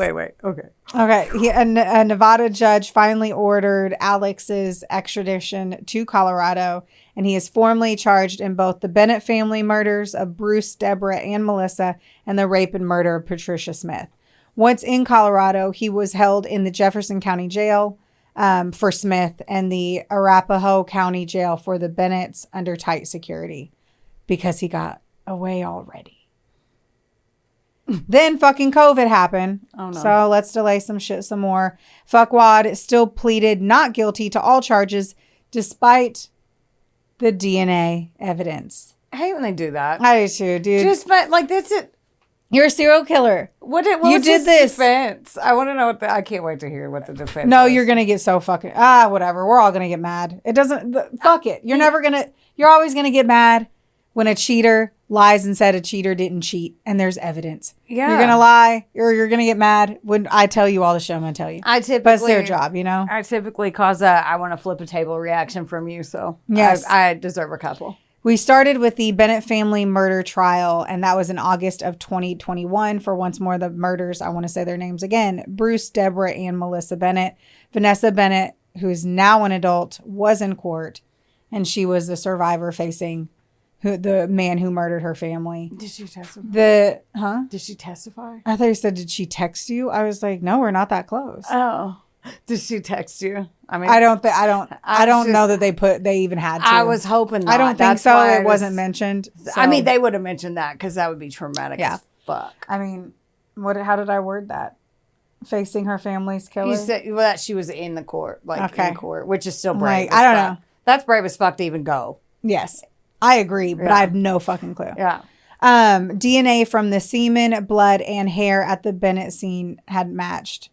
Okay. A Nevada judge finally ordered Alex's extradition to Colorado, and he is formally charged in both the Bennett family murders of Bruce, Deborah, and Melissa, and the rape and murder of Patricia Smith. Once in Colorado, he was held in the Jefferson County Jail for Smith and the Arapahoe County Jail for the Bennetts under tight security because he got away already. Then fucking COVID happened. Oh, no. So let's delay some shit some more. Fuckwad still pleaded not guilty to all charges despite the DNA evidence. I hate when they do that. I do too, dude. Just like that's it. You're a serial killer. What you was did his this defense? I want to know I can't wait to hear what the defense. No, was. you're gonna get so fucking whatever. We're all gonna get mad. It doesn't fuck it. You're always gonna get mad when a cheater lies and said a cheater didn't cheat and there's evidence. Yeah. You're gonna lie or you're gonna get mad when I tell you all the shit I'm gonna tell you. But it's their job, you know? I typically cause I want to flip a table reaction from you, so yes. I deserve a couple. We started with the Bennett family murder trial, and that was in August of 2021 for once more the murders. I want to say their names again. Bruce, Deborah, and Melissa Bennett. Vanessa Bennett, who is now an adult, was in court, and she was the survivor facing the man who murdered her family. Did she testify? Did she testify? I thought you said, did she text you? I was like, no, we're not that close. Oh. Did she text you? I mean, I don't know that they even had to. I was hoping not. I don't think so. It wasn't mentioned. So. I mean, they would have mentioned that because that would be traumatic as fuck. I mean, how did I word that? Facing her family's killer? You said that she was in the court, in court, which is still brave. I don't know. That's brave as fuck to even go. Yes, I agree, but I have no fucking clue. Yeah. DNA from the semen, blood, and hair at the Bennett scene had matched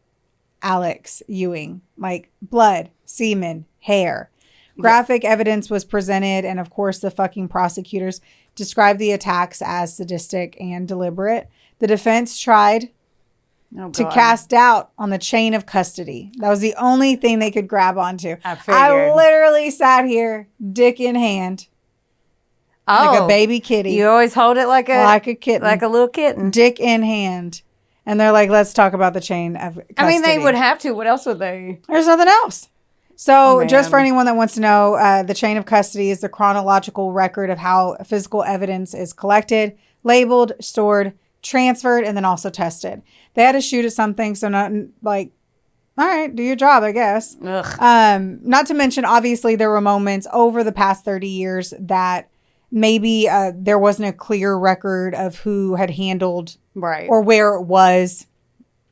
Alex Ewing, like blood, semen, hair. Graphic evidence was presented, and of course the fucking prosecutors described the attacks as sadistic and deliberate. The defense tried to cast doubt on the chain of custody. That was the only thing they could grab onto. I literally sat here, dick in hand, like a baby kitty. You always hold it like a kitten, like a little kitten, dick in hand. And they're like, let's talk about the chain of custody. I mean, they would have to. What else would they? There's nothing else. So just for anyone that wants to know, the chain of custody is the chronological record of how physical evidence is collected, labeled, stored, transferred, and then also tested. They had to shoot at something. So not like, all right, do your job, I guess. Not to mention, obviously, there were moments over the past 30 years that maybe there wasn't a clear record of who had handled or where it was.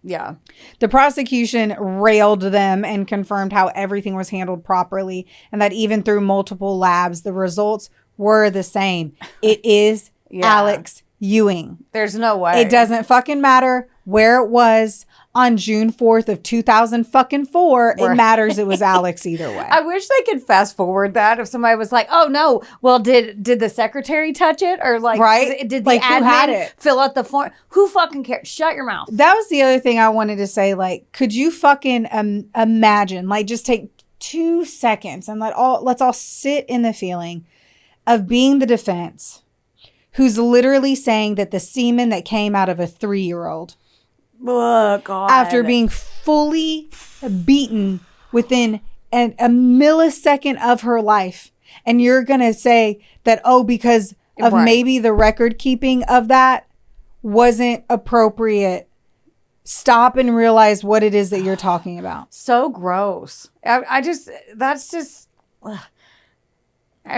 Yeah. The prosecution railed them and confirmed how everything was handled properly and that even through multiple labs, the results were the same. It is Alex Ewing. There's no way. It doesn't fucking matter where it was on June 4th of 2004. It matters. It was Alex either way. I wish they could fast forward that if somebody was like, oh no, well, did the secretary touch it? Or did the admin who had it? Fill out the form? Who fucking cares? Shut your mouth. That was the other thing I wanted to say. Like, could you fucking imagine, like, just take 2 seconds and let's all sit in the feeling of being the defense who's literally saying that the semen that came out of a 3-year-old oh, God. after being fully beaten within a millisecond of her life. And you're going to say that, because of maybe the record keeping of that wasn't appropriate. Stop and realize what it is that you're talking about. So gross. I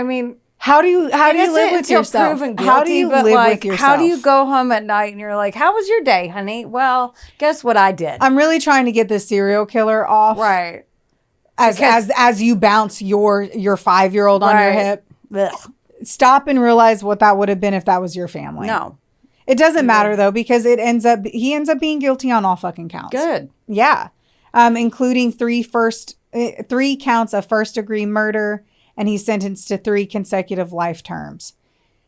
mean, how do you live with yourself? Guilty, how do you live with yourself? How do you go home at night and you're like, how was your day, honey? Well, guess what I did? I'm really trying to get this serial killer off. Right. As you bounce your 5-year-old on your hip. Ugh. Stop and realize what that would have been if that was your family. No. It doesn't matter though, because he ends up being guilty on all fucking counts. Good. Yeah. Including 3 counts of first-degree murder, and he's sentenced to 3 consecutive life terms.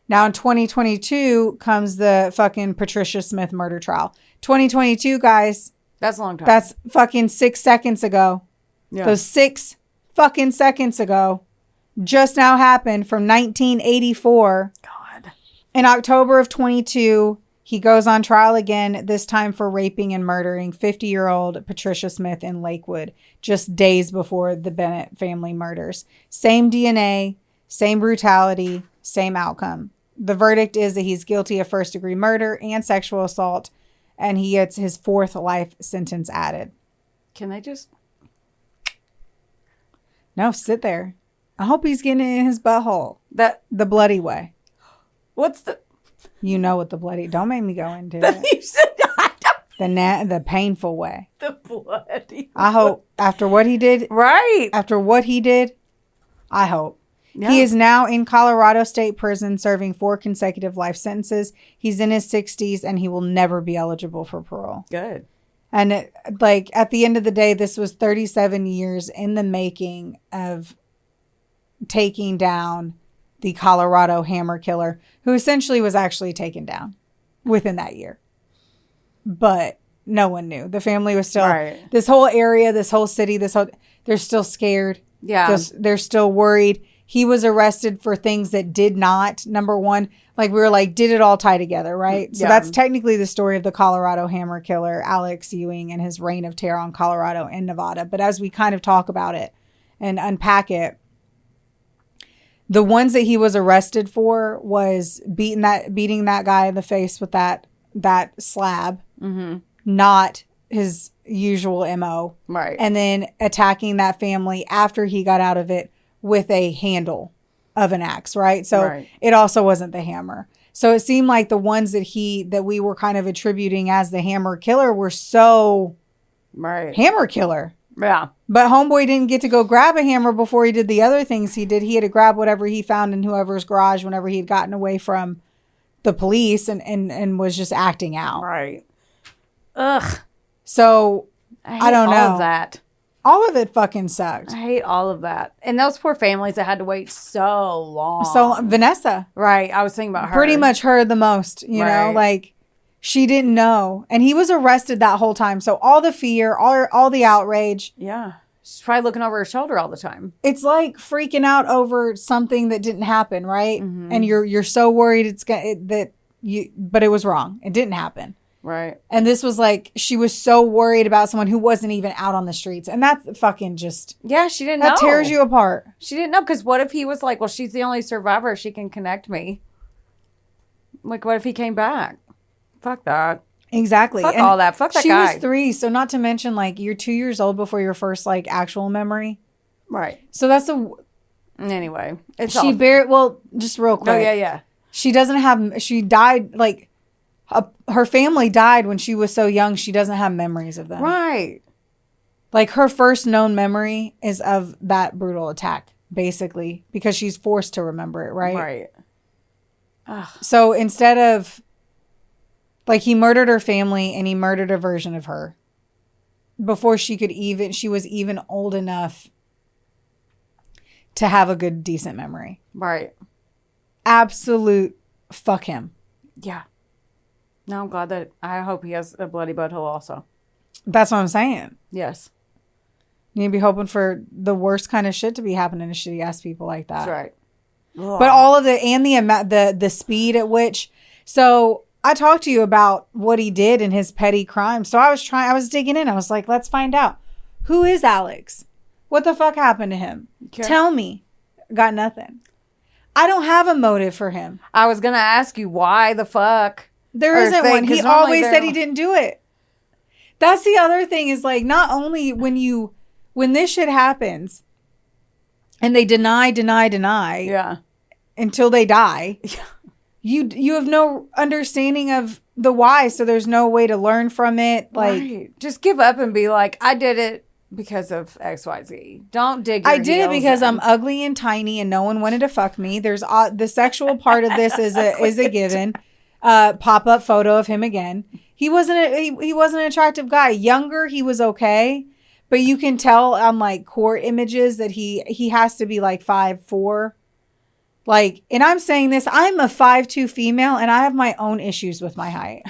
Now in 2022 comes the fucking Patricia Smith murder trial. 2022, guys. That's a long time. That's fucking 6 seconds ago. Yeah. Those 6 fucking seconds ago just now happened from 1984. God. In October of 22, he goes on trial again, this time for raping and murdering 50-year-old Patricia Smith in Lakewood, just days before the Bennett family murders. Same DNA, same brutality, same outcome. The verdict is that he's guilty of first-degree murder and sexual assault, and he gets his 4th life sentence added. Can they just... No, sit there. I hope he's getting it in his butthole. The bloody way. What's the... You know what the bloody... Don't make me go into it. You said The painful way. the bloody... I hope after what he did... Right. After what he did, I hope. Yeah. He is now in Colorado State Prison serving 4 consecutive life sentences. He's in his 60s and he will never be eligible for parole. Good. And at the end of the day, this was 37 years in the making of taking down the Colorado hammer killer, who essentially was actually taken down within that year. But no one knew. The family was still, this whole area, this whole city, they're still scared. Yeah. They're still worried. He was arrested for things that did not, number one, like we were like, did it all tie together, right? So that's technically the story of the Colorado hammer killer, Alex Ewing, and his reign of terror on Colorado and Nevada. But as we kind of talk about it and unpack it, the ones that he was arrested for was beating that guy in the face with that slab, not his usual MO. Right. And then attacking that family after he got out of it with a handle of an axe, right? So it also wasn't the hammer. So it seemed like the ones that we were kind of attributing as the hammer killer were so hammer killer. Yeah. But homeboy didn't get to go grab a hammer before he did the other things he did. He had to grab whatever he found in whoever's garage whenever he had gotten away from the police and was just acting out. Right. Ugh. So I don't know. All of that. All of it fucking sucked. I hate all of that. And those poor families that had to wait so long. So Vanessa. Right. I was thinking about her. Pretty much her the most, you know, like she didn't know. And he was arrested that whole time. So all the fear, all the outrage. Yeah. She's probably looking over her shoulder all the time. It's like freaking out over something that didn't happen, right? And you're so worried but it was wrong. It didn't happen. Right. And this was like, she was so worried about someone who wasn't even out on the streets. And that fucking just... Yeah, she didn't know. That tears you apart. She didn't know, because what if he was like, well, she's the only survivor. She can connect me. Like, what if he came back? Fuck that. Exactly. Fuck all that. Fuck that guy. She was 3, so not to mention, like, you're 2 years old before your first, like, actual memory. Right. So that's Anyway. Just real quick. Oh, yeah. She died, like... her family died when she was so young. She doesn't have memories of them. Right. Like her first known memory is of that brutal attack, basically, because she's forced to remember it. Right. Right. Ugh. So instead of like, he murdered her family and he murdered a version of her before she was even old enough to have a good, decent memory. Right. Absolute fuck him. Yeah. No, I'm glad that I hope he has a bloody butthole also. That's what I'm saying. Yes. You need to be hoping for the worst kind of shit to be happening to shitty ass people like that. That's right. But all of it and the amount, the speed at which. So I talked to you about what he did in his petty crime. So I was digging in. I was like, let's find out. Who is Alex? What the fuck happened to him? Okay. Tell me. Got nothing. I don't have a motive for him. I was going to ask you, why the fuck? There isn't one. He always said he didn't do it. That's the other thing is like, not only when this shit happens and they deny until they die, you have no understanding of the why. So there's no way to learn from it. Like, just give up and be like, I did it because of XYZ. Don't dig your I did it because I'm ugly and tiny and no one wanted to fuck me. There's the sexual part of this is a given. Pop-up photo of him again. He wasn't an attractive guy. Younger, he was okay, but you can tell on like court images that he has to be like 5'4". Like, and I'm saying this, I'm a 5'2" female and I have my own issues with my height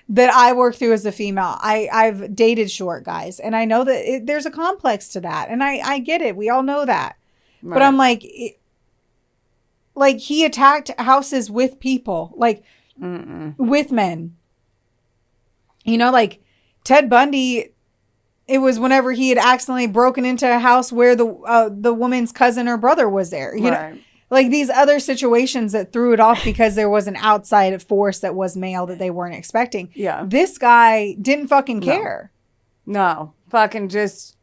that I work through as a female. I've dated short guys and I know that there's a complex to that, and I get it. We all know that. Right. But I'm like he attacked houses with people, like with men. You know, like Ted Bundy, it was whenever he had accidentally broken into a house where the woman's cousin or brother was there. You know, like these other situations that threw it off because there was an outside force that was male that they weren't expecting. Yeah. This guy didn't fucking care. No. Fucking just,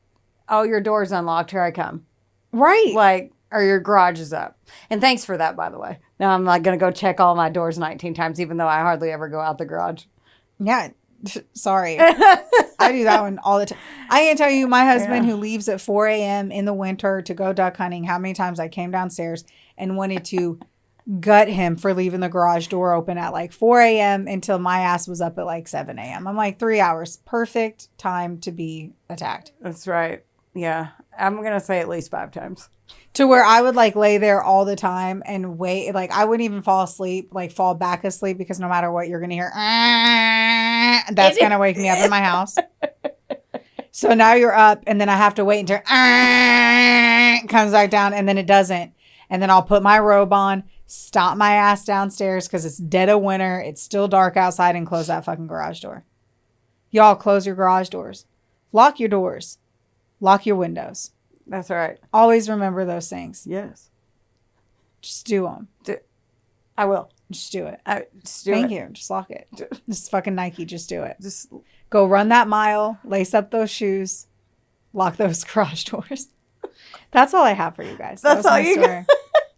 oh, your door's unlocked. Here I come. Right. Like, or your garage is up. And thanks for that, by the way. Now I'm like going to go check all my doors 19 times, even though I hardly ever go out the garage. Yeah. Sorry. I do that one all the time. I can tell you, my husband who leaves at 4 a.m. in the winter to go duck hunting, how many times I came downstairs and wanted to gut him for leaving the garage door open at like 4 a.m. until my ass was up at like 7 a.m. I'm like, 3 hours. Perfect time to be attacked. That's right. Yeah. I'm going to say at least 5 times. To where I would like lay there all the time and wait. Like I wouldn't even fall asleep, like fall back asleep, because no matter what, you're going to hear, that's going to wake me up in my house. So now you're up, and then I have to wait until comes back down, and then it doesn't. And then I'll put my robe on, stomp my ass downstairs because it's dead of winter. It's still dark outside, and close that fucking garage door. Y'all close your garage doors. Lock your doors. Lock your windows. That's right. Always remember those things. Yes. Just do them. I will. Just do it. Thank you. Just lock it. This is fucking Nike. Just do it. Just go run that mile. Lace up those shoes. Lock those garage doors. That's all I have for you guys. That's all you got.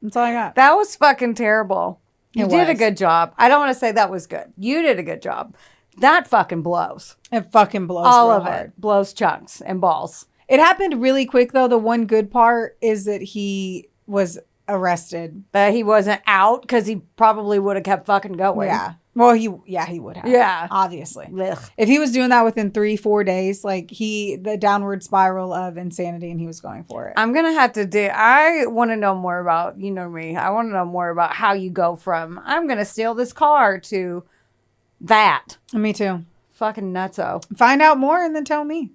That's all I got. That was fucking terrible. You did a good job. I don't want to say that was good. You did a good job. That fucking blows. It fucking blows. All of hard. it blows chunks and balls. It happened really quick, though. The one good part is that he was arrested. But he wasn't out because he probably would have kept fucking going. Yeah. Well, he would have. Yeah. Obviously. Ugh. If he was doing that within 3-4 days, like the downward spiral of insanity, and he was going for it. I'm going to have to I want to know more about, you know me, I want to know more about how you go from, I'm going to steal this car to that. Me too. Fucking nutso. Find out more and then tell me.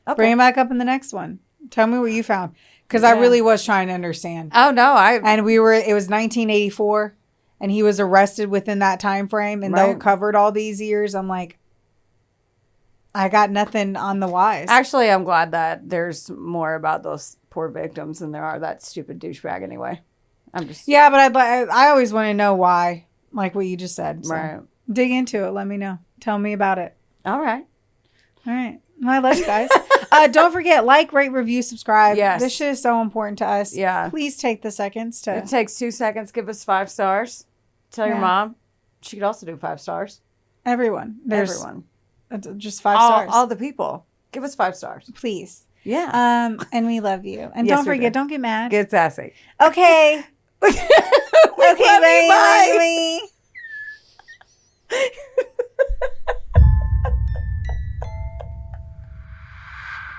Okay. Bring it back up in the next one. Tell me what you found. Because I really was trying to understand. Oh, no. It was 1984, and he was arrested within that time frame. And though it covered all these years, I'm like, I got nothing on the whys. Actually, I'm glad that there's more about those poor victims than there are that stupid douchebag anyway. Yeah, but I always want to know why, like what you just said. So right. Dig into it. Let me know. Tell me about it. All right. Well, I love you guys. Don't forget, like, rate, review, subscribe. Yes. This shit is so important to us. Yeah. Please take the seconds to... It takes 2 seconds. Give us 5 stars. Tell your mom. She could also do 5 stars. Everyone. Everyone. Just 5 stars. All the people. Give us 5 stars. Please. Yeah. And we love you. And yes, don't forget, don't get mad. Get sassy. Okay. Okay, bye.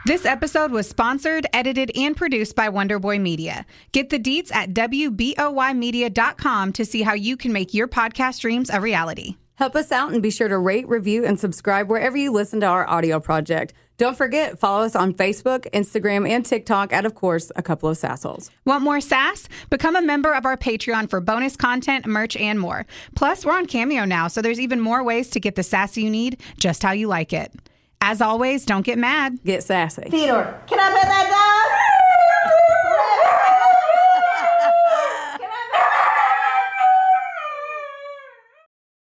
This episode was sponsored, edited, and produced by Wonderboy Media. Get the deets at WBOYmedia.com to see how you can make your podcast dreams a reality. Help us out and be sure to rate, review, and subscribe wherever you listen to our audio project. Don't forget, follow us on Facebook, Instagram, and TikTok at, of course, A Couple of Sassholes. Want more sass? Become a member of our Patreon for bonus content, merch, and more. Plus, we're on Cameo now, so there's even more ways to get the sass you need just how you like it. As always, don't get mad. Get sassy. Theodore, can I bet that